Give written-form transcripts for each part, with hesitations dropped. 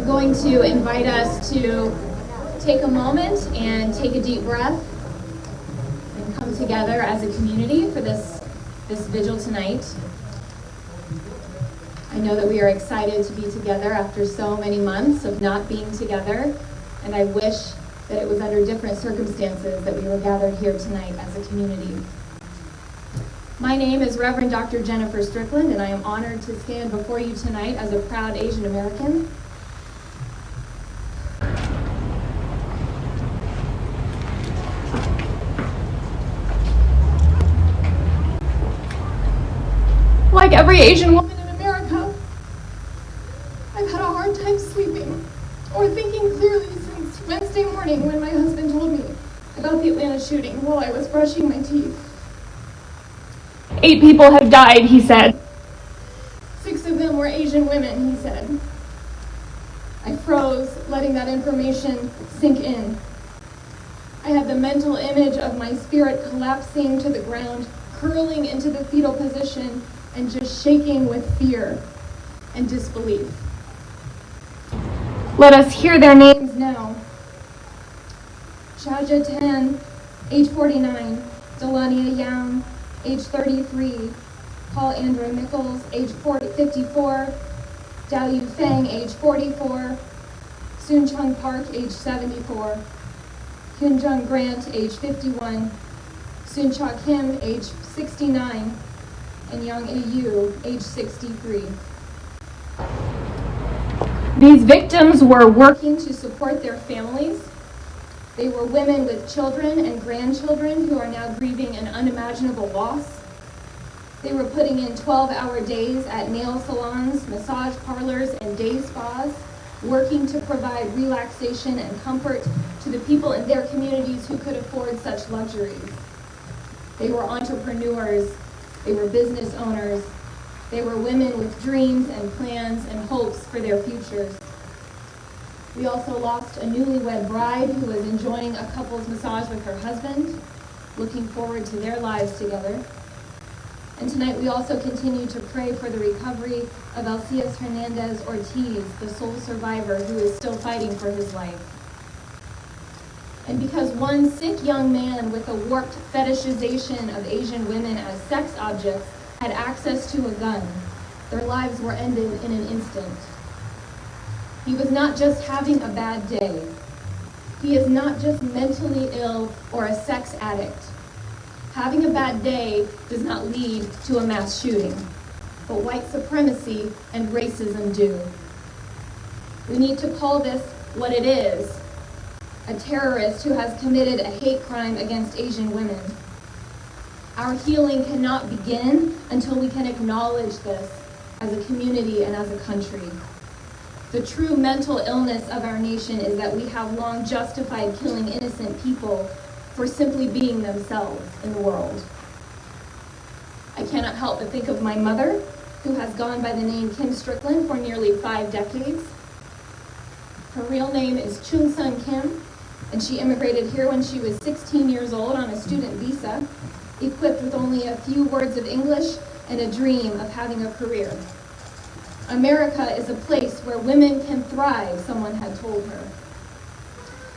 I'm going to invite us to take a moment and take a deep breath and come together as a community for this vigil tonight. I know that we are excited to be together after so many months of not being together, and I wish that it was under different circumstances that we were gathered here tonight as a community. My name is Reverend Dr. Jennifer Strickland, and I am honored to stand before you tonight as a proud Asian American. Like every Asian woman in America, I've had a hard time sleeping or thinking clearly since Wednesday morning when my husband told me about the Atlanta shooting while I was brushing my teeth. 8 people have died, he said. 6 of them were Asian women, he said. I froze, letting that information sink in. I had the mental image of my spirit collapsing to the ground, curling into the fetal position, and just shaking with fear and disbelief. Let us hear their names now. Chaja Tan, age 49, Delania Yang, age 33, Paul Andrew Mickles, age 54, Dao Yu Feng, age 44, Soon Chung Park, age 74, Hyun Jung Grant, age 51, Soon Cha Kim, age 69, and Yang A.U., age 63. These victims were working to support their families. They were women with children and grandchildren who are now grieving an unimaginable loss. They were putting in 12-hour days at nail salons, massage parlors, and day spas, working to provide relaxation and comfort to the people in their communities who could afford such luxuries. They were entrepreneurs. They were business owners. They were women with dreams and plans and hopes for their futures. We also lost a newlywed bride who was enjoying a couple's massage with her husband, looking forward to their lives together. And tonight we also continue to pray for the recovery of Alcias Hernandez Ortiz, the sole survivor who is still fighting for his life. And because one sick young man with a warped fetishization of Asian women as sex objects had access to a gun, their lives were ended in an instant. He was not just having a bad day. He is not just mentally ill or a sex addict. Having a bad day does not lead to a mass shooting, but white supremacy and racism do. We need to call this what it is: a terrorist who has committed a hate crime against Asian women. Our healing cannot begin until we can acknowledge this as a community and as a country. The true mental illness of our nation is that we have long justified killing innocent people for simply being themselves in the world. I cannot help but think of my mother, who has gone by the name Kim Strickland for nearly 5 decades. Her real name is Chung Sun Kim, and she immigrated here when she was 16 years old on a student visa, equipped with only a few words of English and a dream of having a career. America is a place where women can thrive, someone had told her.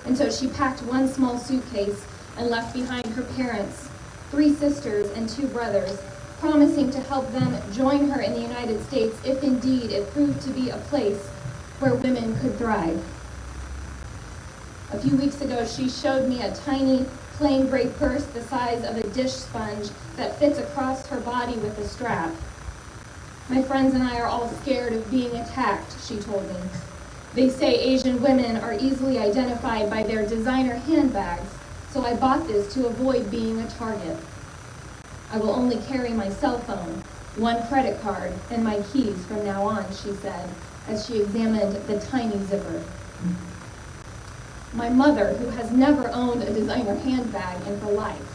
And so she packed one small suitcase and left behind her parents, 3 sisters and 2 brothers, promising to help them join her in the United States if indeed it proved to be a place where women could thrive. A few weeks ago, she showed me a tiny plain gray purse the size of a dish sponge that fits across her body with a strap. My friends and I are all scared of being attacked, she told me. They say Asian women are easily identified by their designer handbags, so I bought this to avoid being a target. I will only carry my cell phone, 1 credit card, and my keys from now on, she said, as she examined the tiny zipper. My mother, who has never owned a designer handbag in her life.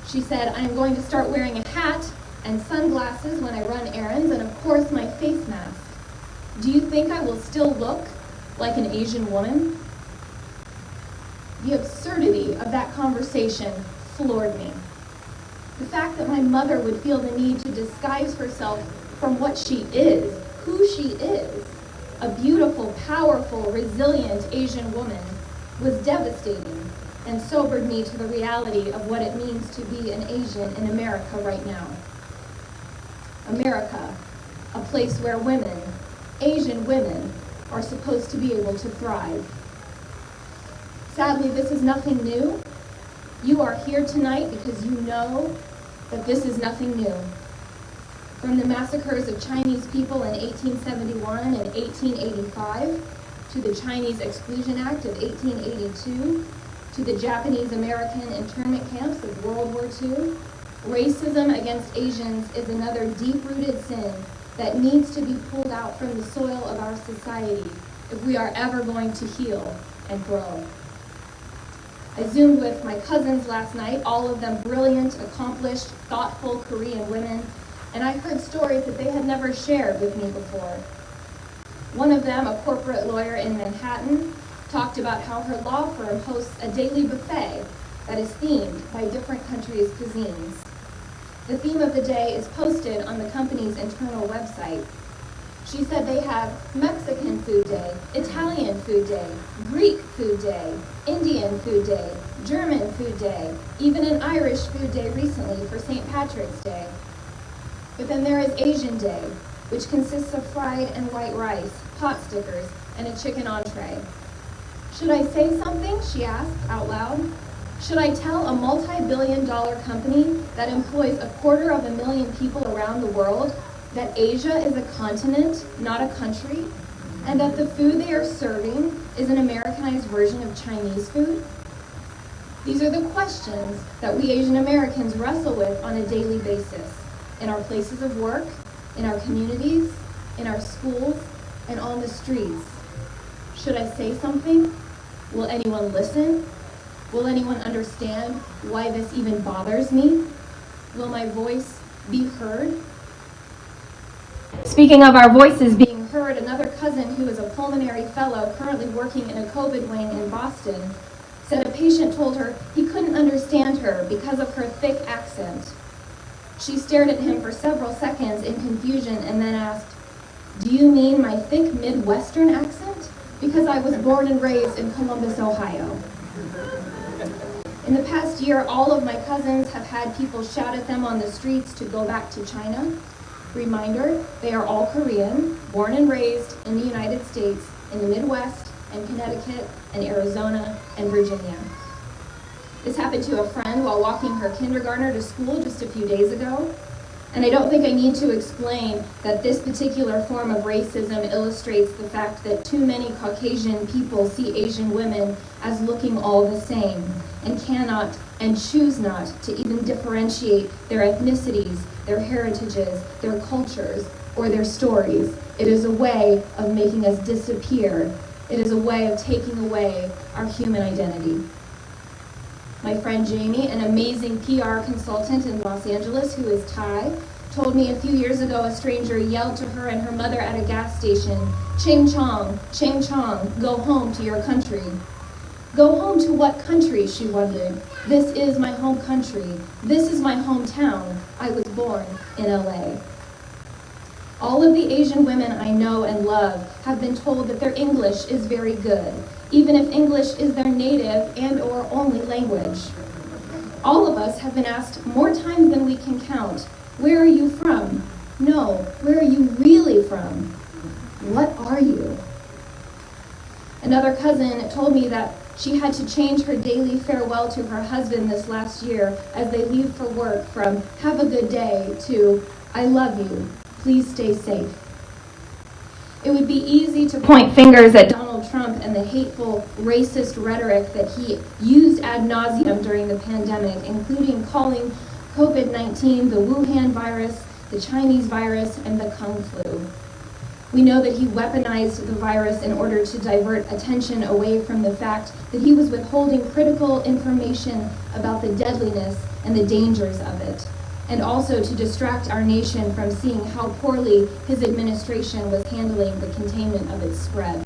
She said, I am going to start wearing a hat and sunglasses when I run errands, and of course my face mask. Do you think I will still look like an Asian woman? The absurdity of that conversation floored me. The fact that my mother would feel the need to disguise herself from what she is, who she is, a beautiful, powerful, resilient Asian woman, was devastating and sobered me to the reality of what it means to be an Asian in America right now. America, a place where women, Asian women, are supposed to be able to thrive. Sadly, this is nothing new. You are here tonight because you know that this is nothing new. From the massacres of Chinese people in 1871 and 1885, to the Chinese Exclusion Act of 1882, to the Japanese-American internment camps of World War II, racism against Asians is another deep-rooted sin that needs to be pulled out from the soil of our society if we are ever going to heal and grow. I Zoomed with my cousins last night, all of them brilliant, accomplished, thoughtful Korean women, and I heard stories that they had never shared with me before. One of them, a corporate lawyer in Manhattan, talked about how her law firm hosts a daily buffet that is themed by different countries' cuisines. The theme of the day is posted on the company's internal website. She said they have Mexican food day, Italian food day, Greek food day, Indian food day, German food day, even an Irish food day recently for St. Patrick's Day. But then there is Asian Day, which consists of fried and white rice, pot stickers, and a chicken entree. Should I say something? She asked out loud. Should I tell a multi-billion-dollar company that employs 250,000 people around the world that Asia is a continent, not a country, and that the food they are serving is an Americanized version of Chinese food? These are the questions that we Asian Americans wrestle with on a daily basis, in our places of work, in our communities, in our schools, and on the streets. Should I say something? Will anyone listen? Will anyone understand why this even bothers me? Will my voice be heard? Speaking of our voices being heard, another cousin who is a pulmonary fellow currently working in a COVID wing in Boston said a patient told her he couldn't understand her because of her thick accent. She stared at him for several seconds in confusion and then asked, "Do you mean my thick Midwestern accent? Because I was born and raised in Columbus, Ohio." In the past year, all of my cousins have had people shout at them on the streets to go back to China. Reminder, they are all Korean, born and raised in the United States, in the Midwest, and Connecticut, and Arizona, and Virginia. This happened to a friend while walking her kindergartner to school just a few days ago. And I don't think I need to explain that this particular form of racism illustrates the fact that too many Caucasian people see Asian women as looking all the same and cannot and choose not to even differentiate their ethnicities, their heritages, their cultures, or their stories. It is a way of making us disappear. It is a way of taking away our human identity. My friend Jamie, an amazing PR consultant in Los Angeles who is Thai, told me a few years ago a stranger yelled to her and her mother at a gas station, "Ching Chong, go home to your country." Go home to what country, she wondered. This is my home country. This is my hometown. I was born in LA. All of the Asian women I know and love have been told that their English is very good, even if English is their native and/or only language. All of us have been asked more times than we can count, "Where are you from?" No, where are you really from? What are you? Another cousin told me that she had to change her daily farewell to her husband this last year as they leave for work from "Have a good day" to "I love you, please stay safe." It would be easy to point fingers at Donald Trump and the hateful, racist rhetoric that he used ad nauseum during the pandemic, including calling COVID-19 the Wuhan virus, the Chinese virus, and the Kung flu. We know that he weaponized the virus in order to divert attention away from the fact that he was withholding critical information about the deadliness and the dangers of it, and also to distract our nation from seeing how poorly his administration was handling the containment of its spread.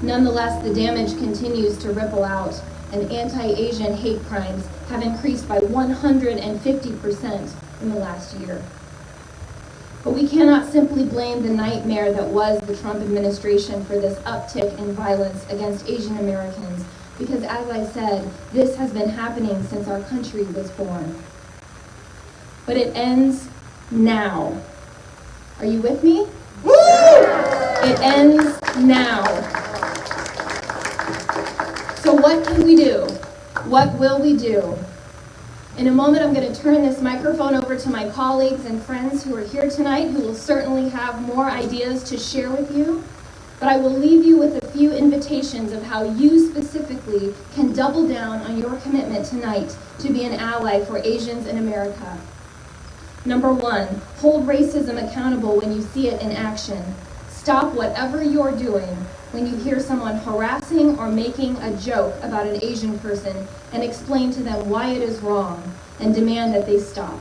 Nonetheless, the damage continues to ripple out, and anti-Asian hate crimes have increased by 150% in the last year. But we cannot simply blame the nightmare that was the Trump administration for this uptick in violence against Asian Americans, because as I said, this has been happening since our country was born. But it ends now. Are you with me? Woo! It ends now. So what can we do? What will we do? In a moment, I'm going to turn this microphone over to my colleagues and friends who are here tonight, who will certainly have more ideas to share with you. But I will leave you with a few invitations of how you specifically can double down on your commitment tonight to be an ally for Asians in America. Number 1, hold racism accountable when you see it in action. Stop whatever you're doing when you hear someone harassing or making a joke about an Asian person and explain to them why it is wrong and demand that they stop.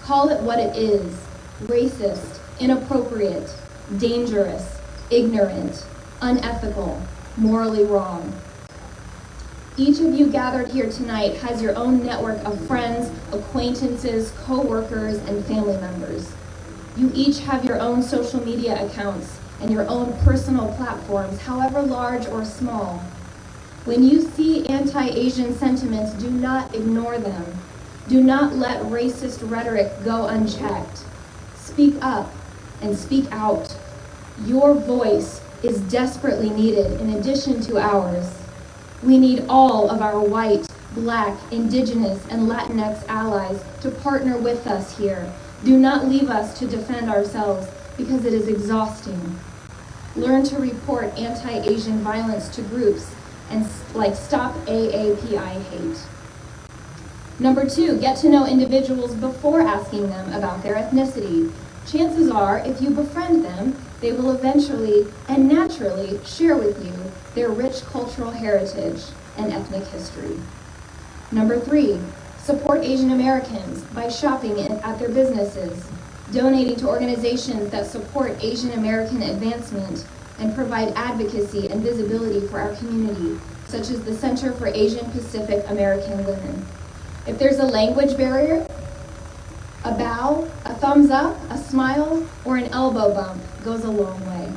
Call it what it is: racist, inappropriate, dangerous, ignorant, unethical, morally wrong. Each of you gathered here tonight has your own network of friends, acquaintances, co-workers, and family members. You each have your own social media accounts and your own personal platforms, however large or small. When you see anti-Asian sentiments, do not ignore them. Do not let racist rhetoric go unchecked. Speak up and speak out. Your voice is desperately needed in addition to ours. We need all of our white, Black, Indigenous, and Latinx allies to partner with us here. Do not leave us to defend ourselves because it is exhausting. Learn to report anti-Asian violence to groups and like Stop AAPI Hate. Number 2, get to know individuals before asking them about their ethnicity. Chances are, if you befriend them, they will eventually and naturally share with you their rich cultural heritage and ethnic history. Number 3, support Asian Americans by shopping at their businesses, donating to organizations that support Asian American advancement and provide advocacy and visibility for our community, such as the Center for Asian Pacific American Women. If there's a language barrier, a bow, a thumbs up, a smile, or an elbow bump goes a long way.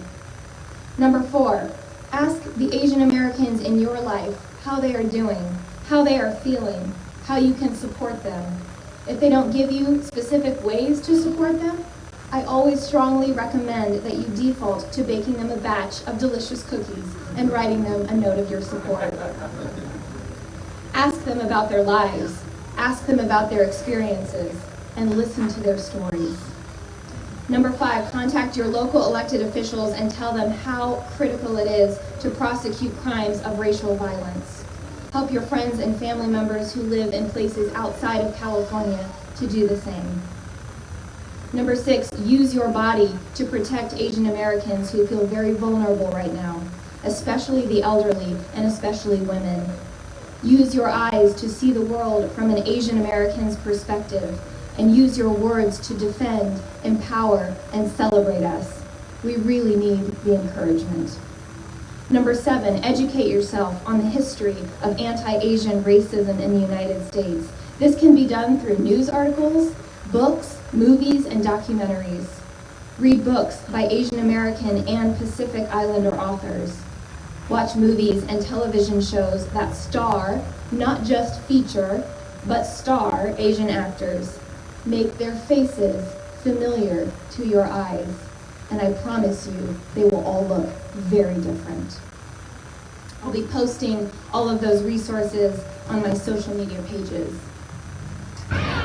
Number 4, ask the Asian Americans in your life how they are doing, how they are feeling, how you can support them. If they don't give you specific ways to support them, I always strongly recommend that you default to baking them a batch of delicious cookies and writing them a note of your support. Ask them about their lives, ask them about their experiences, and listen to their stories. Number 5, contact your local elected officials and tell them how critical it is to prosecute crimes of racial violence. Help your friends and family members who live in places outside of California to do the same. Number 6, use your body to protect Asian Americans who feel very vulnerable right now, especially the elderly and especially women. Use your eyes to see the world from an Asian American's perspective, and use your words to defend, empower, and celebrate us. We really need the encouragement. Number 7, educate yourself on the history of anti-Asian racism in the United States. This can be done through news articles, books, movies, and documentaries. Read books by Asian American and Pacific Islander authors. Watch movies and television shows that star, not just feature, but star Asian actors. Make their faces familiar to your eyes, and I promise you, they will all look very different. I'll be posting all of those resources on my social media pages.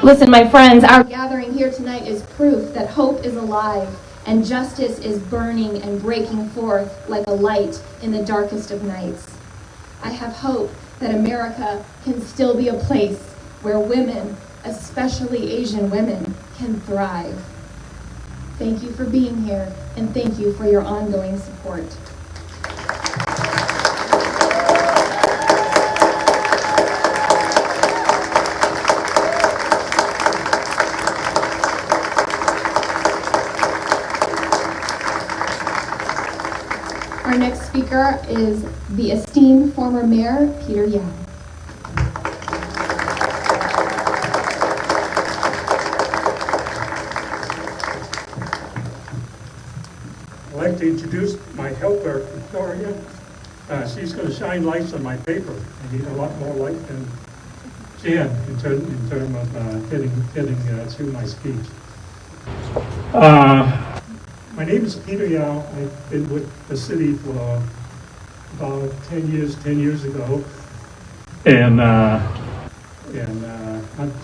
Listen, my friends, our gathering here tonight is proof that hope is alive and justice is burning and breaking forth like a light in the darkest of nights. I have hope that America can still be a place where women, especially Asian women, can thrive. Thank you for being here, and thank you for your ongoing support. Our next speaker is the esteemed former Mayor, Peter Yao. like to introduce my helper, Victoria. She's going to shine lights on my paper. I need a lot more light than Jan in terms of getting through my speech. My name is Peter Yao. I've been with the city for about 10 years ago. And I'm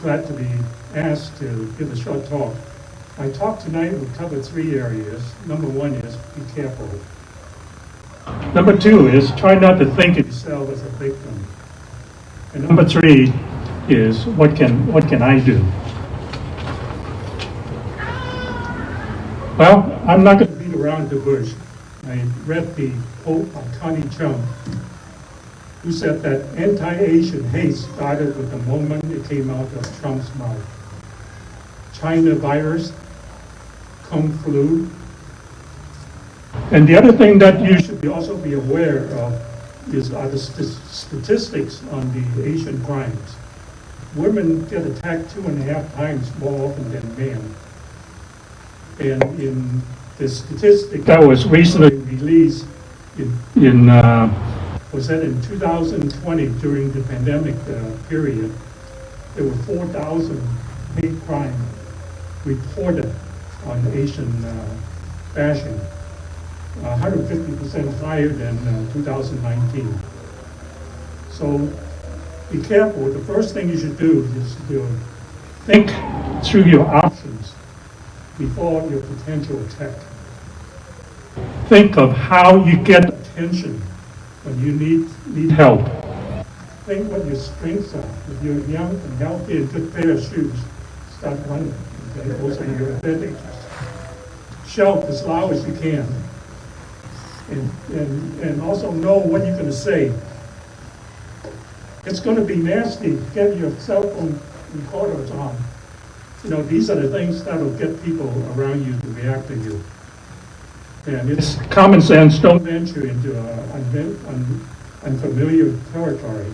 glad to be asked to give a short talk. My talk tonight will cover 3 areas. Number 1 is be careful. Number 2 is try not to think of yourself as a victim. And number 3 is what can I do? Well, I'm not going to beat around the bush. I read the quote by Connie Chung, who said that anti-Asian hate started with the moment it came out of Trump's mouth. China virus, Kung flu. And the other thing that you should also be aware of are the statistics on the Asian crimes. Women get attacked 2.5 times more often than men. And in the statistic that was recently released was that in 2020, during the pandemic period, there were 4,000 hate crimes reported on Asian bashing, 150% higher than 2019. So be careful. The first thing you should do is to think through your options before your potential attack. Think of how you get attention when you need help. Think what your strengths are. If you're young and healthy and good pair of shoes, start running. Okay? Those are your advantages. Shout as loud as you can. And also know what you're going to say. It's going to be nasty. Get your cell phone recorders on. You know, these are the things that will get people around you to react to you. And it's common sense, don't venture into unfamiliar territory.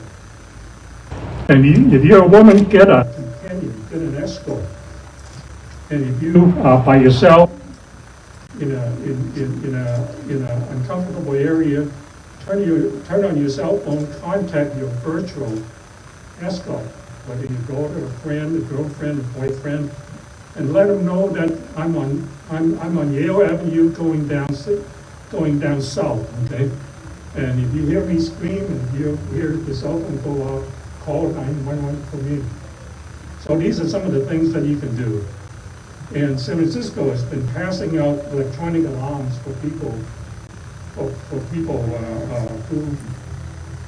And if you're a woman, get a companion, get an escort. And if you are by yourself in a uncomfortable area, turn on your cell phone, contact your virtual escort, whether your daughter, a friend, a girlfriend, a boyfriend, and let them know that I'm on Yale Avenue going down south, okay? And if you hear me scream and if you hear the cell phone go off, call 911 for me. So these are some of the things that you can do. And San Francisco has been passing out electronic alarms for people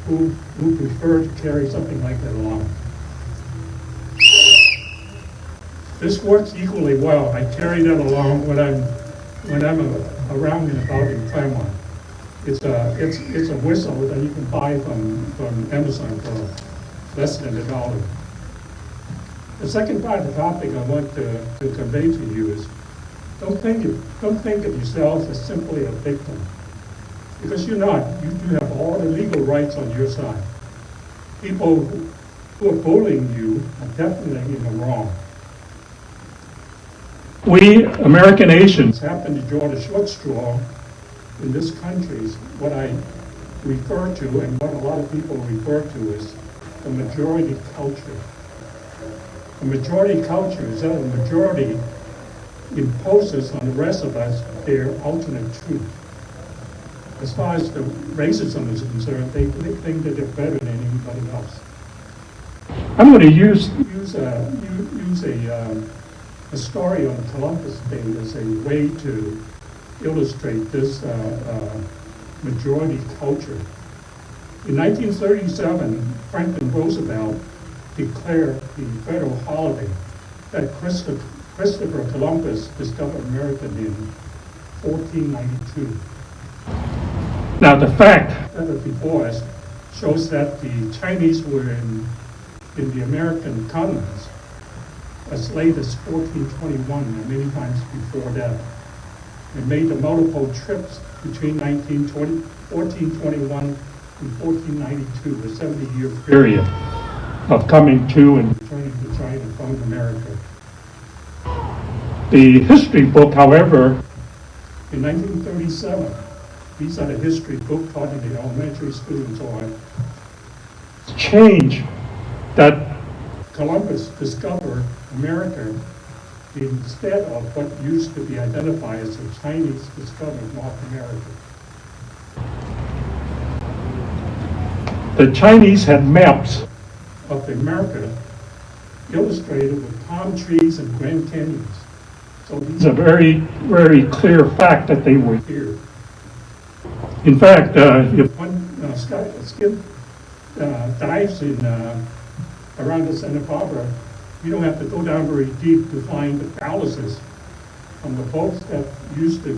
who prefer to carry something like that along. This works equally well. I carry that along when I'm around and about in Claremont. It's a whistle that you can buy from Amazon for less than $1. The second part of the topic I want to convey to you is don't think of yourselves as simply a victim, because you're not. You do have all the legal rights on your side. People who are bullying you are definitely in the wrong. We American Asians happen to draw the short straw in this country. Is what I refer to, and what a lot of people refer to as the majority culture. The majority culture is that the majority imposes on the rest of us their alternate truth. As far as the racism is concerned, they think that they're better than anybody else. I'm going to use a story on Columbus Day as a way to illustrate this majority culture. In 1937, Franklin Roosevelt declared the federal holiday that Christopher Columbus discovered America in 1492. Now the fact that is before us shows that the Chinese were in the American colonies as late as 1421 and many times before that. They made the multiple trips between 1421 and 1492, a 70-year period of coming to and returning to China from America. The history book, however, In 1937, these are the history book taught in the elementary school and so on. Change that Columbus discovered America instead of what used to be identified as the Chinese discovered North America. The Chinese had maps of America illustrated with palm trees and Grand Canyons. So these are very, very clear fact that they were here. In fact, if one skip dives in around the Santa Barbara, you don't have to go down very deep to find the ballasts from the boats that used to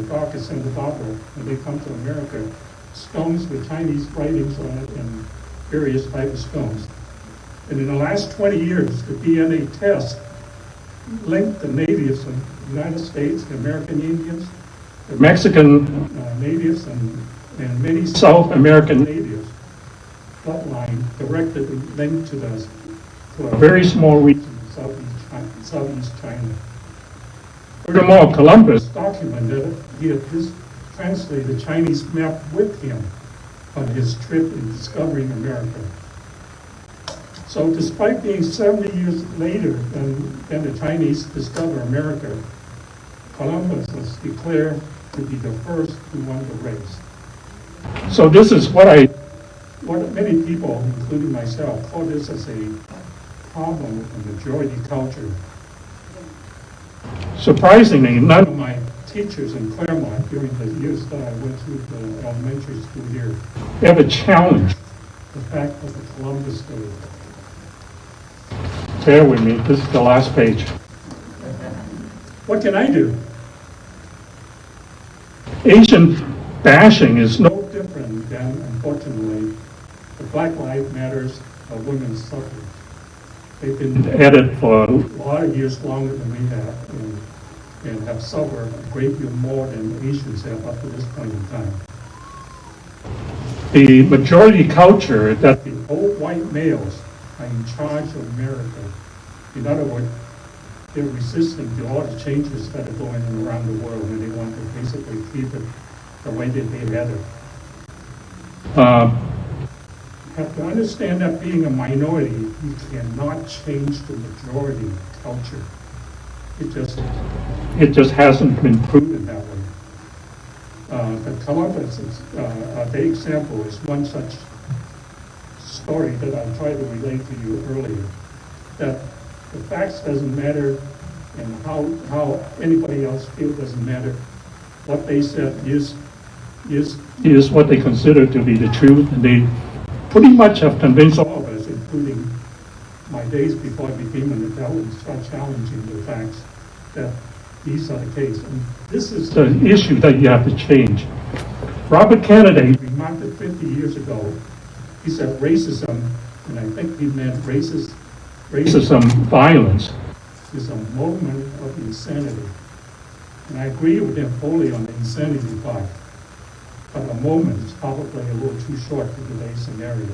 dock at Santa Barbara when they come to America. Stones with Chinese writings on it and various types of stones. And in the last 20 years, the DNA test linked the natives of the United States, the American Indians, the Mexican natives, and many South American natives bloodline directly linked to a very small region in Southeast China. Furthermore, Columbus documented he had translated the Chinese map with him on his trip in discovering America. So despite being 70 years later than the Chinese discovered America, Columbus was declared to be the first who won the race. So this is what many people, including myself, call this as a problem with the majority culture. Surprisingly, none of my teachers in Claremont during the years that I went through the elementary school here ever challenged the fact of the Columbus story. Bear with me, this is the last page. What can I do? Asian bashing is no different than, unfortunately, the Black Lives Matters of women's suffrage. They've been at it for a lot of years longer than we have, and have suffered a great deal more than Asians have up to this point in time. The majority culture that the old white males are in charge of America. In other words, they're resisting to all the changes that are going on around the world, and they want to basically keep it the way that they had it. Have to understand that being a minority, you cannot change the majority culture. It just hasn't been proven that way. The Columbus, the example is one such story that I tried to relate to you earlier. That the facts doesn't matter, and how anybody else feels doesn't matter. What they said is what they consider to be the truth, and they pretty much have convinced all of us, including my days before I became an adult, and start challenging the facts that these are the case. And this is the issue that you have to change. Robert Kennedy remarked it 50 years ago. He said racism, and I think he meant racism violence, is a moment of insanity. And I agree with him fully on the insanity part. But a moment is probably a little too short for today's scenario.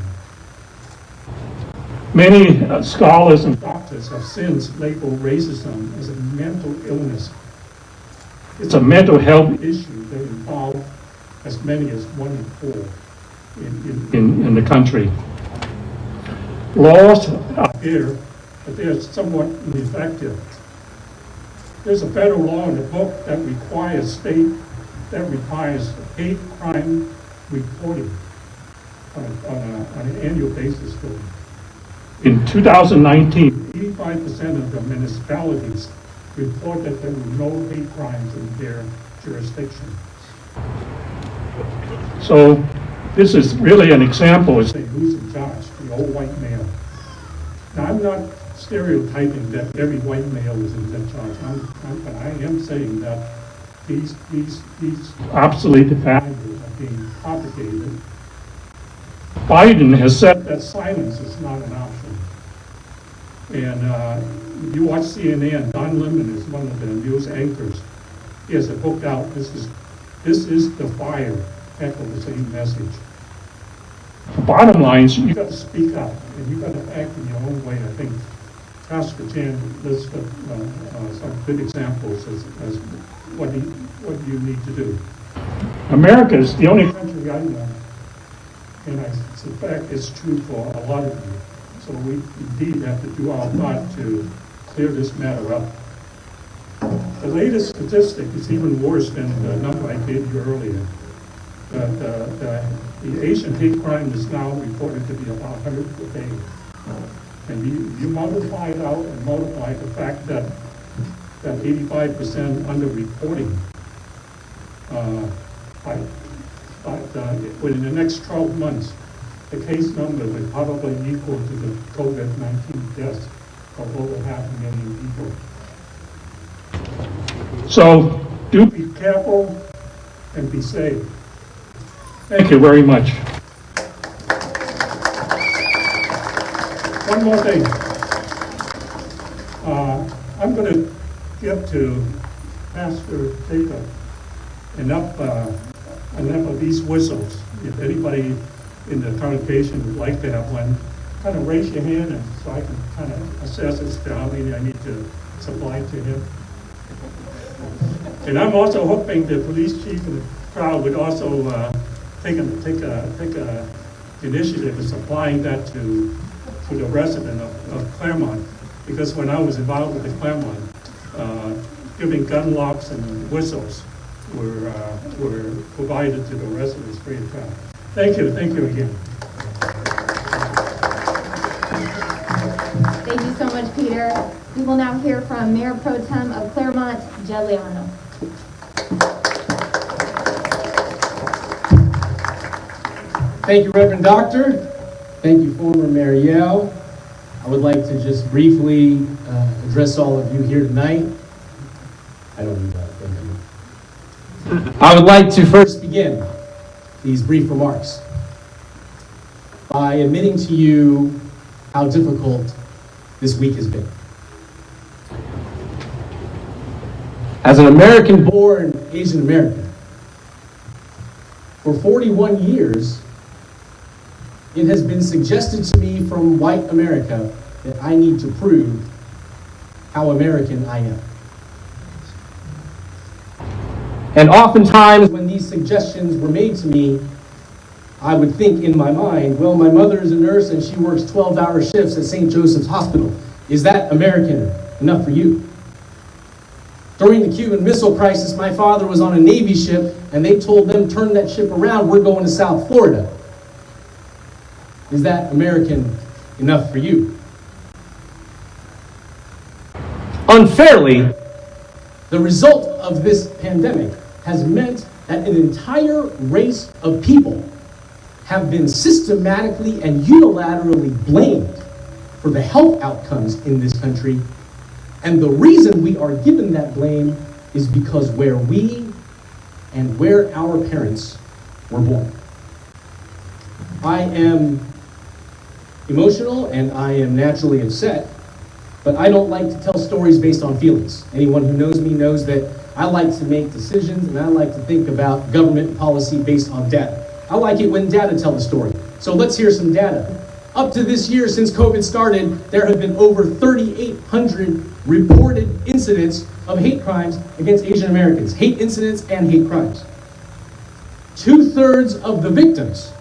Many scholars and doctors have since labeled racism as a mental illness. It's a mental health issue that involves as many as 1 in 4 in the country. Laws are there, but they're somewhat ineffective. There's a federal law in the book that requires hate crime reporting on an annual basis. In 2019, 85% of the municipalities report that there were no hate crimes in their jurisdiction. So this is really an example of who's in charge, the old white male. Now, I'm not stereotyping that every white male is in charge, but I am saying that these obsolete values are being propagated. Biden has said that silence is not an option. And if you watch CNN, Don Lemon is one of the news anchors. He has a book out. This is the fire, echo the same message. The bottom line is you got to speak up, and you got to act in your own way, I think. Pastor Chan lists some good examples as what you need to do. America is the only country I know, and I suspect it's true for a lot of you. So we indeed have to do our part to clear this matter up. The latest statistic is even worse than the number I gave you earlier. The Asian hate crime is now reported to be about 100 a day. And you multiply it out and multiply the fact that 85% underreporting, within the next 12 months, the case number would probably equal to the COVID-19 deaths of over 500,000 people. So do be careful and be safe. Thank you very much. One more thing. I'm going to give to Pastor Jacob enough of these whistles. If anybody in the congregation would like to have one, kind of raise your hand and so I can kind of assess as to how many I need to supply to him. And I'm also hoping the police chief and the crowd would also take a initiative of supplying that to the resident of Claremont, because when I was involved with the Claremont, giving gun locks and whistles were provided to the residents free of charge. Thank you again. Thank you so much, Peter. We will now hear from Mayor Pro Tem of Claremont, Jed Leano. Thank you, Reverend Doctor. Thank you, former Mayor Yale. I would like to just briefly address all of you here tonight. I don't need that, thank you. I would like to first begin these brief remarks by admitting to you how difficult this week has been. As an American-born Asian American, for 41 years, it has been suggested to me from white America that I need to prove how American I am. And oftentimes when these suggestions were made to me, I would think in my mind, well, my mother is a nurse and she works 12-hour shifts at St. Joseph's Hospital. Is that American enough for you? During the Cuban Missile Crisis, my father was on a Navy ship and they told them, turn that ship around, we're going to South Florida. Is that American enough for you? Unfairly, the result of this pandemic has meant that an entire race of people have been systematically and unilaterally blamed for the health outcomes in this country. And the reason we are given that blame is because where we and where our parents were born. I am emotional and I am naturally upset, but I don't like to tell stories based on feelings. Anyone who knows me knows that I like to make decisions and I like to think about government policy based on data. I like it when data tell the story. So let's hear some data. Up to this year, since COVID started, there have been over 3,800 reported incidents of hate crimes against Asian Americans. Hate incidents and hate crimes. 2/3 of the victims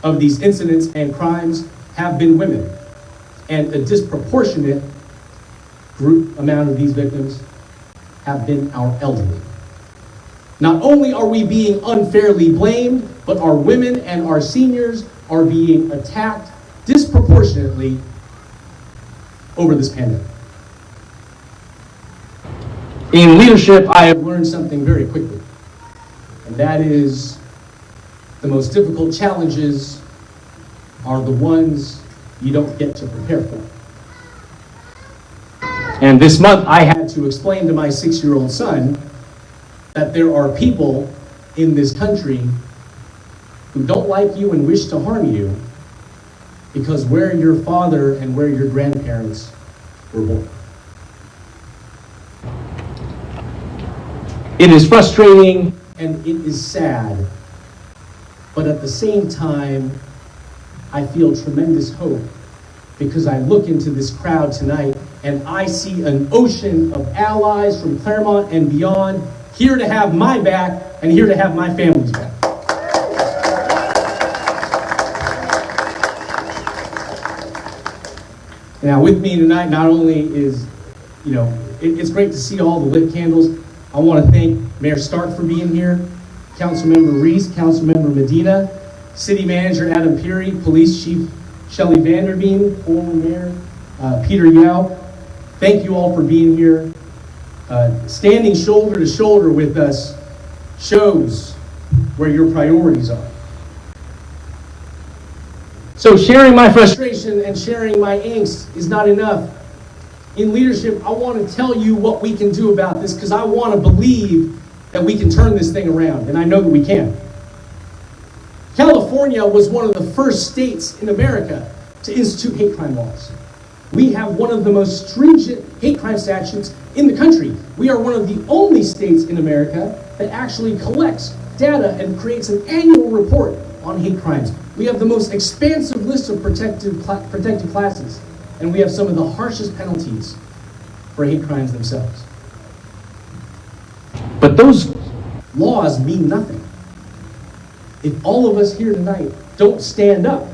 of these incidents and crimes have been women. And a disproportionate amount of these victims have been our elderly. Not only are we being unfairly blamed, but our women and our seniors are being attacked disproportionately over this pandemic. In leadership, I have learned something very quickly, and that is the most difficult challenges are the ones you don't get to prepare for. And this month, I had to explain to my 6-year-old son that there are people in this country who don't like you and wish to harm you because where your father and where your grandparents were born. It is frustrating and it is sad, but at the same time, I feel tremendous hope because I look into this crowd tonight and I see an ocean of allies from Claremont and beyond, here to have my back and here to have my family's back. Now with me tonight not only is, it's great to see all the lit candles. I want to thank Mayor Stark for being here, Councilmember Reese, Councilmember Medina, City Manager Adam Peary, Police Chief Shelley Vanderveen, former Mayor Peter Yao. Thank you all for being here. Standing shoulder to shoulder with us shows where your priorities are. So sharing my frustration and sharing my angst is not enough. In leadership, I want to tell you what we can do about this because I want to believe that we can turn this thing around, and I know that we can. California was one of the first states in America to institute hate crime laws. We have one of the most stringent hate crime statutes in the country. We are one of the only states in America that actually collects data and creates an annual report on hate crimes. We have the most expansive list of protected classes, and we have some of the harshest penalties for hate crimes themselves. But those laws mean nothing if all of us here tonight don't stand up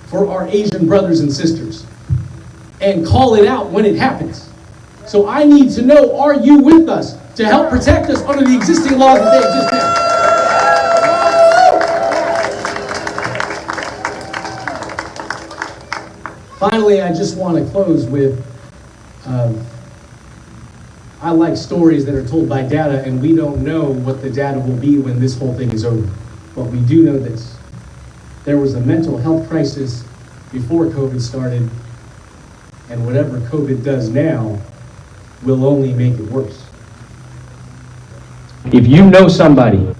for our Asian brothers and sisters and call it out when it happens. So I need to know, are you with us to help protect us under the existing laws that they exist now? Finally, I just want to close with, I like stories that are told by data, and we don't know what the data will be when this whole thing is over. But we do know this. There was a mental health crisis before COVID started, and whatever COVID does now will only make it worse. If you know somebody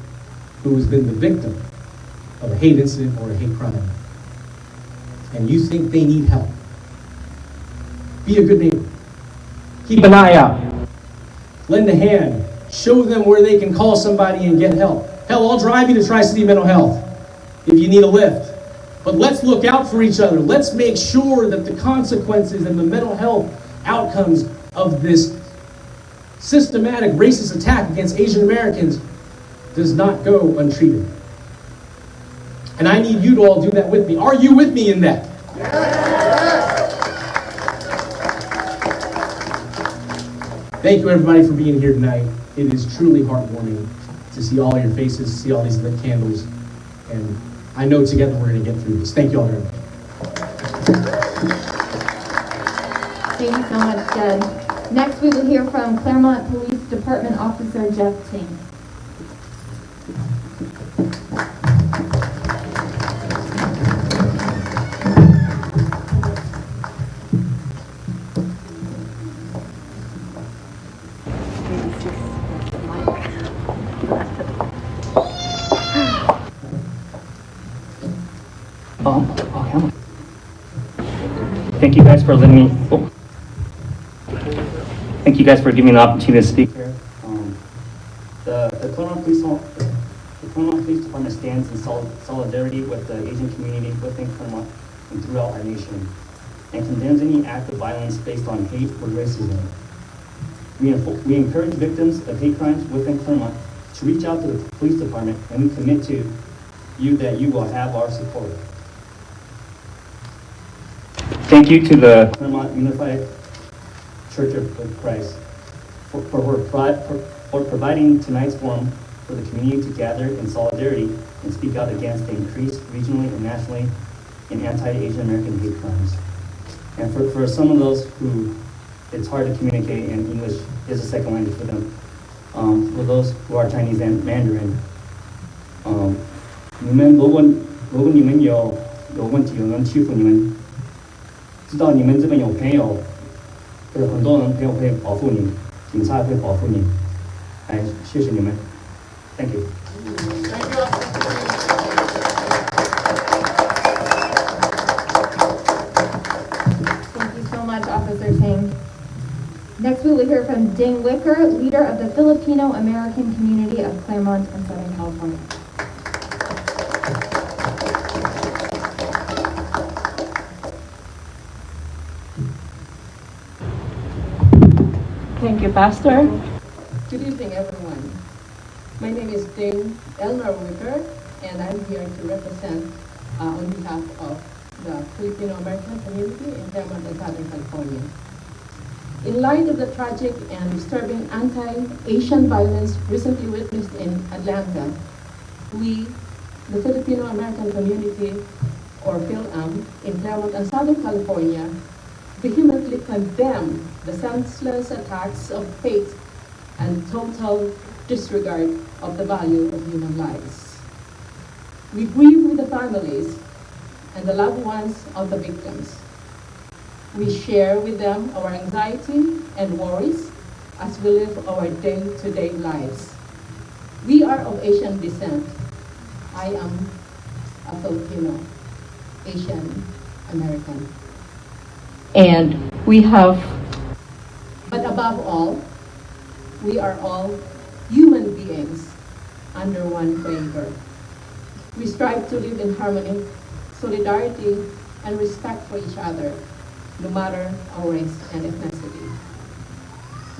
who has been the victim of a hate incident or a hate crime, and you think they need help, be a good neighbor. Keep an eye out. Lend a hand. Show them where they can call somebody and get help. Hell, I'll drive you to Tri-City Mental Health if you need a lift. But let's look out for each other. Let's make sure that the consequences and the mental health outcomes of this systematic racist attack against Asian Americans does not go untreated. And I need you to all do that with me. Are you with me in that? Thank you everybody for being here tonight. It is truly heartwarming to see all your faces, see all these lit candles, and I know together we're going to get through this. Thank you all very much. Thank you so much, Jed. Next, we will hear from Claremont Police Department Officer Jeff Ting. Thank you guys for letting me. Thank you guys for giving me the opportunity to speak here. The Claremont Police Department stands in solidarity with the Asian community within Claremont and throughout our nation, and condemns any act of violence based on hate or racism. We encourage victims of hate crimes within Claremont to reach out to the police department, and we commit to you that you will have our support. Thank you to the Claremont Unified Church of Christ for providing tonight's forum for the community to gather in solidarity and speak out against the increased regionally and nationally in anti-Asian American hate crimes. And for some of those who it's hard to communicate and English is a second language for them, for those who are Chinese and Mandarin, 你们如果你们有问题，有人欺负你们，知道你们这边有朋友，有很多人朋友会保护你，警察会保护你，哎，谢谢你们 ，Thank you。Thank you so much, Officer Ting. Next, we will hear from Ding Wicker, leader of the Filipino American community of Claremont and Southern California. Thank you, Pastor. Good evening, everyone. My name is Dame Elmer Wicker, and I'm here to represent on behalf of the Filipino-American community in Claremont and Southern California. In light of the tragic and disturbing anti-Asian violence recently witnessed in Atlanta, we, the Filipino-American community, or PhilAm, in Claremont and Southern California, vehemently condemn the senseless attacks of hate and total disregard of the value of human lives. We grieve with the families and the loved ones of the victims. We share with them our anxiety and worries as we live our day-to-day lives. We are of Asian descent. I am a Filipino, Asian American. And we have, but above all, we are all human beings under one framework. We strive to live in harmony, solidarity, and respect for each other, no matter our race and ethnicity.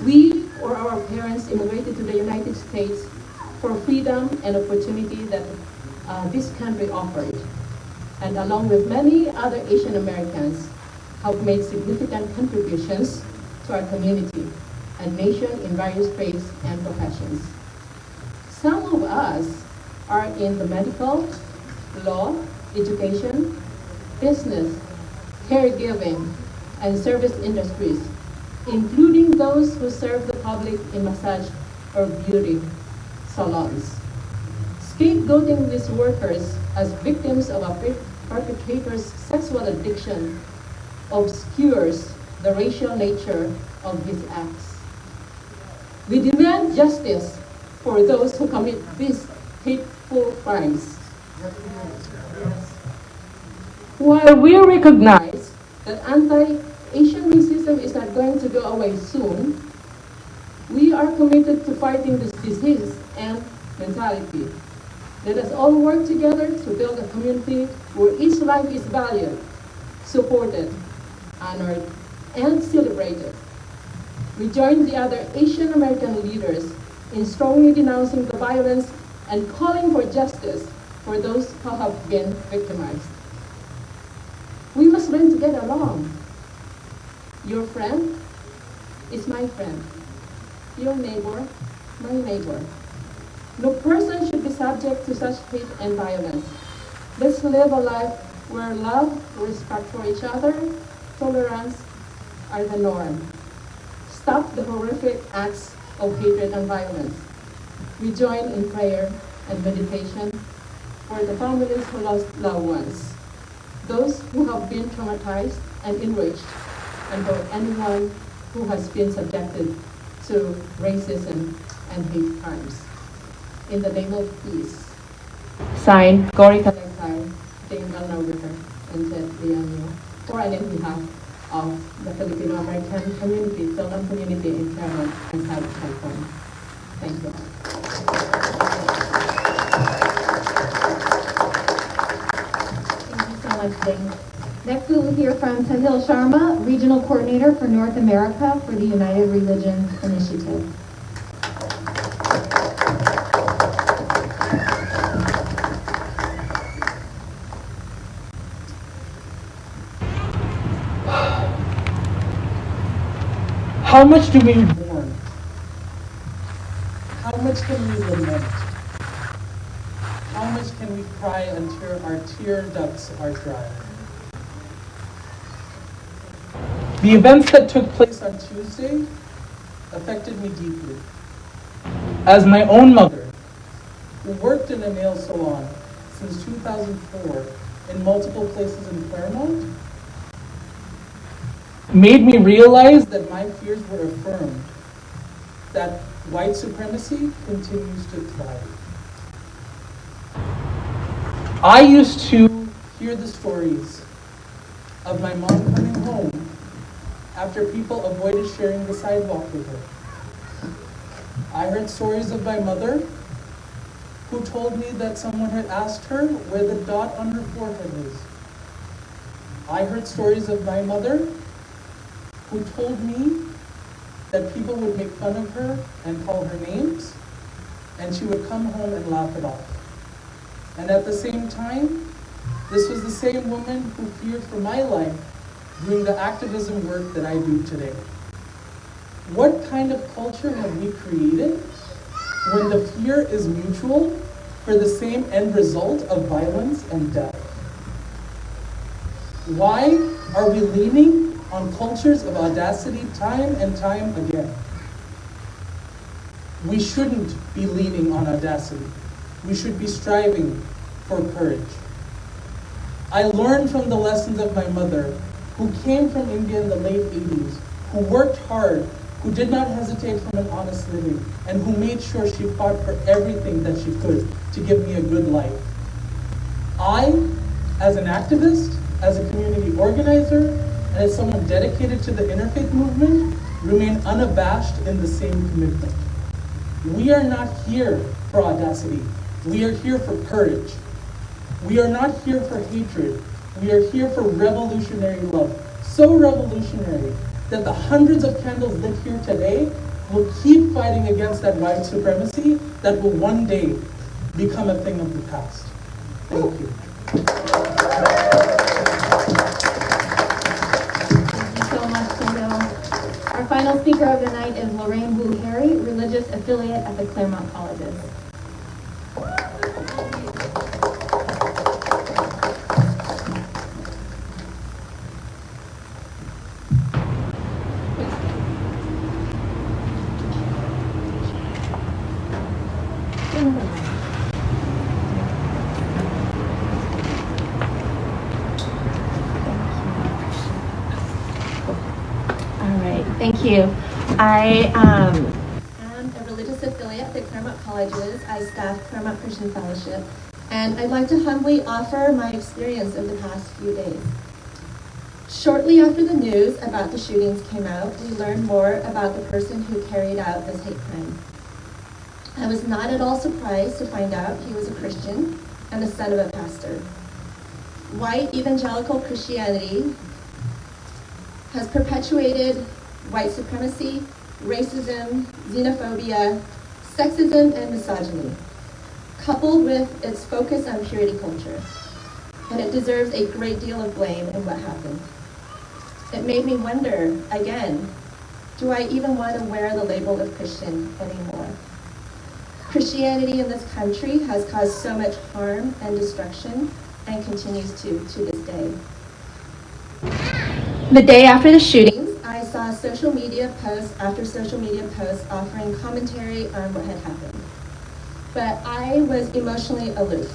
We or our parents immigrated to the United States for freedom and opportunity that this country offered, and along with many other Asian Americans, have made significant contributions to our community and nation in various trades and professions. Some of us are in the medical, law, education, business, caregiving, and service industries, including those who serve the public in massage or beauty salons. Scapegoating these workers as victims of a perpetrator's sexual addiction obscures the racial nature of his acts. We demand justice for those who commit these hateful crimes. While we recognize that anti-Asian racism is not going to go away soon, we are committed to fighting this disease and mentality. Let us all work together to build a community where each life is valued, supported, honored, and celebrated. We join the other Asian American leaders in strongly denouncing the violence and calling for justice for those who have been victimized. We must learn to get along. Your friend is my friend. Your neighbor, my neighbor. No person should be subject to such hate and violence. Let's live a life where love, respect for each other, tolerance are the norm. Stop the horrific acts of hatred and violence. We join in prayer and meditation for the families who lost loved ones, those who have been traumatized and enriched, and for anyone who has been subjected to racism and hate crimes. In the name of peace. Signed, Cory Kalekay, Dame Elmer Wicker, and Ted Lianyo, for and in behalf of the Filipino-American community, PhilAm community in Claremont and Southern California. Thank you. Thank you so much, Dame. Next, we will hear from Sahil Sharma, Regional Coordinator for North America for the United Religions Initiative. How much do we mourn? How much can we lament? How much can we cry until our tear ducts are dry? The events that took place on Tuesday affected me deeply. As my own mother, who worked in a nail salon since 2004 in multiple places in Claremont, made me realize that my fears were affirmed, that white supremacy continues to thrive. I used to hear the stories of my mom coming home after people avoided sharing the sidewalk with her. I heard stories of my mother who told me that someone had asked her where the dot on her forehead was. I heard stories of my mother who told me that people would make fun of her and call her names, and she would come home and laugh it off. And at the same time, this was the same woman who feared for my life doing the activism work that I do today. What kind of culture have we created when the fear is mutual for the same end result of violence and death? Why are we leaning on cultures of audacity time and time again? We shouldn't be leaning on audacity. We should be striving for courage. I learned from the lessons of my mother, who came from India in the late 80s, who worked hard, who did not hesitate from an honest living, and who made sure she fought for everything that she could to give me a good life. I, as an activist, as a community organizer, and as someone dedicated to the interfaith movement, remain unabashed in the same commitment. We are not here for audacity. We are here for courage. We are not here for hatred. We are here for revolutionary love. So revolutionary that the hundreds of candles lit here today will keep fighting against that white supremacy that will one day become a thing of the past. Thank you. Thank you so much, Kendall. Our final speaker of the night is Lorraine Wu Harry, religious affiliate at the Claremont Colleges. Thank you. I am a religious affiliate at the Claremont Colleges. I staff Claremont Christian Fellowship, and I'd like to humbly offer my experience of the past few days. Shortly after the news about the shootings came out, we learned more about the person who carried out this hate crime. I was not at all surprised to find out he was a Christian and the son of a pastor. White evangelical Christianity has perpetuated white supremacy, racism, xenophobia, sexism, and misogyny, coupled with its focus on purity culture. And it deserves a great deal of blame in what happened. It made me wonder, again, do I even want to wear the label of Christian anymore? Christianity in this country has caused so much harm and destruction and continues to this day. The day after the shootings, I saw social media post after social media post offering commentary on what had happened. But I was emotionally aloof.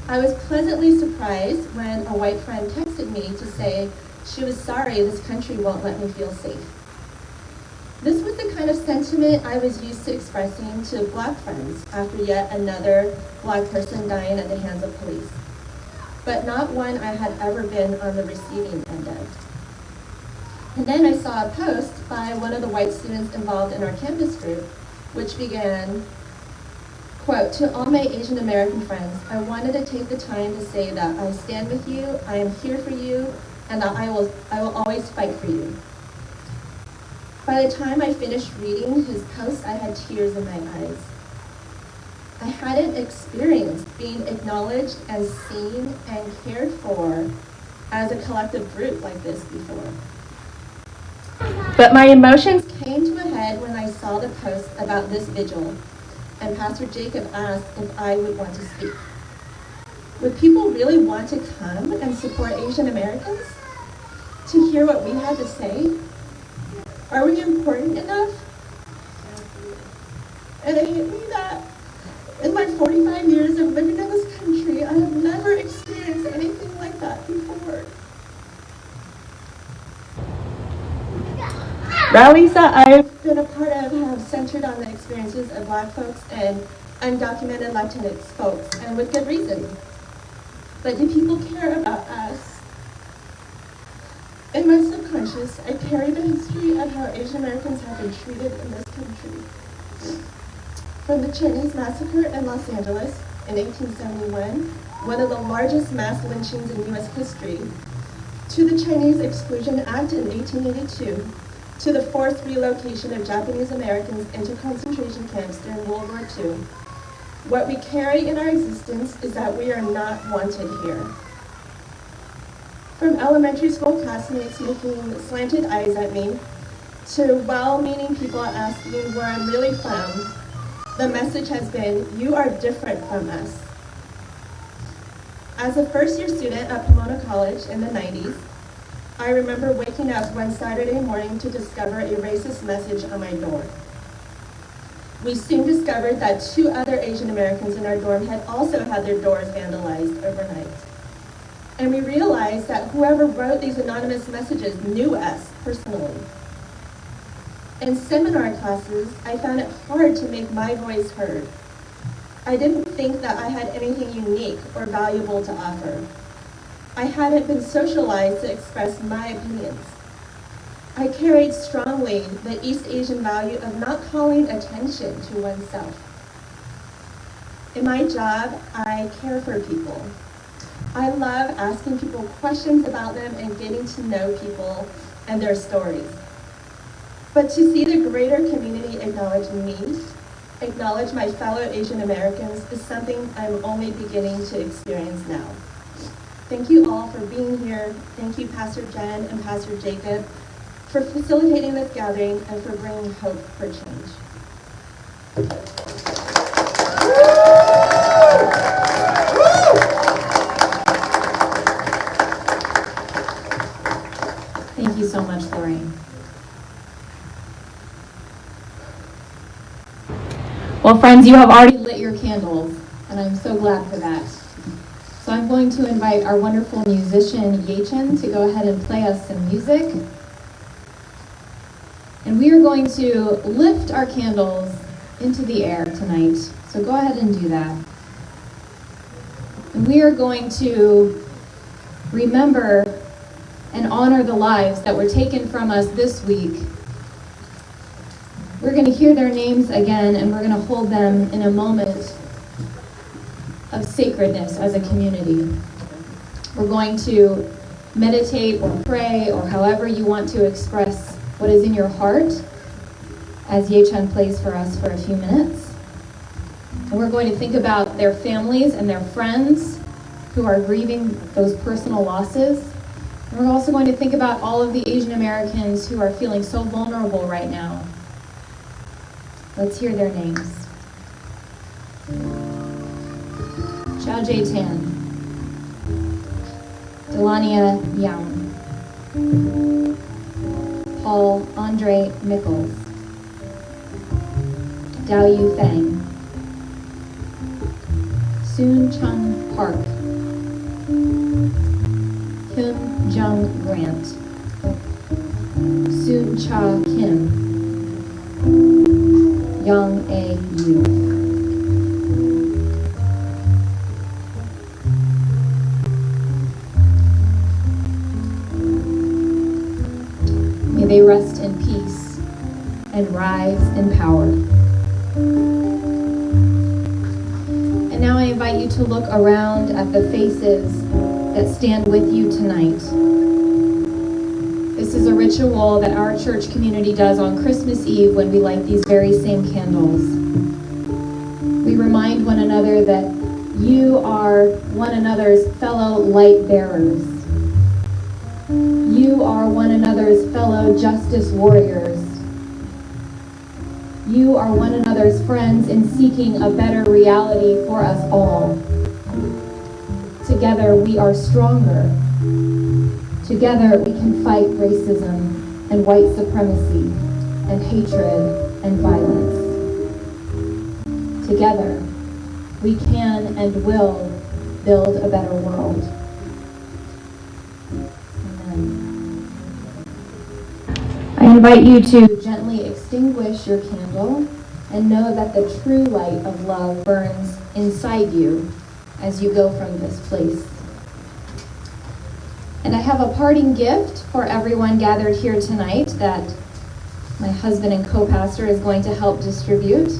I was pleasantly surprised when a white friend texted me to say she was sorry this country won't let me feel safe. This was the kind of sentiment I was used to expressing to Black friends after yet another Black person dying at the hands of police, but not one I had ever been on the receiving end of. And then I saw a post by one of the white students involved in our campus group, which began, quote, "To all my Asian American friends, I wanted to take the time to say that I stand with you, I am here for you, and that I will always fight for you." By the time I finished reading his post, I had tears in my eyes. I hadn't experienced being acknowledged and seen and cared for as a collective group like this before. But my emotions came to a head when I saw the post about this vigil, and Pastor Jacob asked if I would want to speak. Would people really want to come and support Asian Americans? To hear what we had to say? Are we important enough? And it hit me that in my 45 years of living in this country, I have never experienced anything like that before. Rallies that I've been a part of have centered on the experiences of Black folks and undocumented Latinx folks, and with good reason. But do people care about us? In my subconscious, I carry the history of how Asian Americans have been treated in this country. From the Chinese massacre in Los Angeles in 1871, one of the largest mass lynchings in U.S. history, to the Chinese Exclusion Act in 1882, to the forced relocation of Japanese Americans into concentration camps during World War II, what we carry in our existence is that we are not wanted here. From elementary school classmates making slanted eyes at me, to well-meaning people asking where I'm really from, the message has been, you are different from us. As a first-year student at Pomona College in the 90s, I remember waking up one Saturday morning to discover a racist message on my door. We soon discovered that 2 other Asian Americans in our dorm had also had their doors vandalized overnight. And we realized that whoever wrote these anonymous messages knew us personally. In seminar classes, I found it hard to make my voice heard. I didn't think that I had anything unique or valuable to offer. I hadn't been socialized to express my opinions. I carried strongly the East Asian value of not calling attention to oneself. In my job, I care for people. I love asking people questions about them and getting to know people and their stories. But to see the greater community acknowledge me, acknowledge my fellow Asian Americans, is something I'm only beginning to experience now. Thank you all for being here. Thank you, Pastor Jen and Pastor Jacob, for facilitating this gathering and for bringing hope for change. Thank you so much, Lorraine. Well, friends, you have already lit your candles, and I'm so glad for that. So I'm going to invite our wonderful musician, Yechen, to go ahead and play us some music. And we are going to lift our candles into the air tonight. So go ahead and do that. And we are going to remember and honor the lives that were taken from us this week. We're going to hear their names again, and we're going to hold them in a moment of sacredness as a community. We're going to meditate or pray or however you want to express what is in your heart as Yechen plays for us for a few minutes. And we're going to think about their families and their friends who are grieving those personal losses. And we're also going to think about all of the Asian Americans who are feeling so vulnerable right now. Let's hear their names. Chow Jae Tan, Delania Young, Paul Andre Mickles, Dao Yu Feng, Soon Chung Park, Hyun Jung Grant, Soon Cha Kim, Young A. Yu. May they rest in peace and rise in power. And now I invite you to look around at the faces that stand with you tonight. This is a ritual that our church community does on Christmas Eve when we light these very same candles. We remind one another that you are one another's fellow light bearers. You are one another's fellow justice warriors. You are one another's friends in seeking a better reality for us all. Together we are stronger. Together we can fight racism and white supremacy and hatred and violence. Together we can and will build a better world. Amen. I invite you to gently extinguish your candle and know that the true light of love burns inside you as you go from this place. And I have a parting gift for everyone gathered here tonight that my husband and co-pastor is going to help distribute.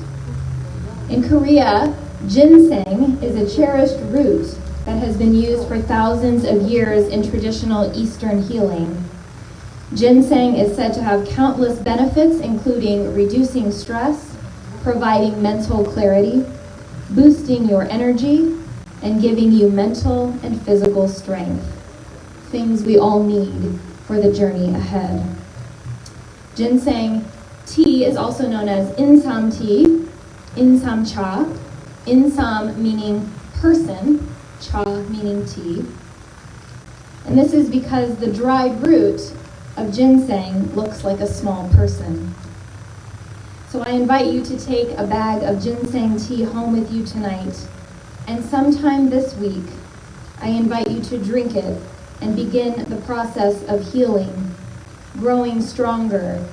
In Korea, ginseng is a cherished root that has been used for thousands of years in traditional Eastern healing. Ginseng is said to have countless benefits, including reducing stress, providing mental clarity, boosting your energy, and giving you mental and physical strength, things we all need for the journey ahead. Ginseng tea is also known as insam tea, insam cha, insam meaning person, cha meaning tea. And this is because the dried root of ginseng looks like a small person. So I invite you to take a bag of ginseng tea home with you tonight, and sometime this week, I invite you to drink it and begin the process of healing, growing stronger,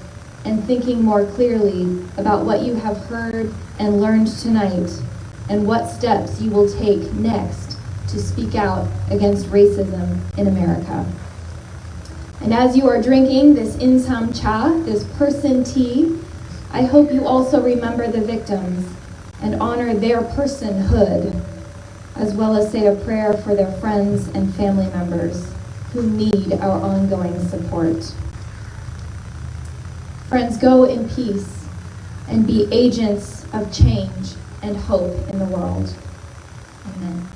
and thinking more clearly about what you have heard and learned tonight, and what steps you will take next to speak out against racism in America. And as you are drinking this insam cha, this person tea, I hope you also remember the victims and honor their personhood, as well as say a prayer for their friends and family members who need our ongoing support. Friends, go in peace and be agents of change and hope in the world. Amen.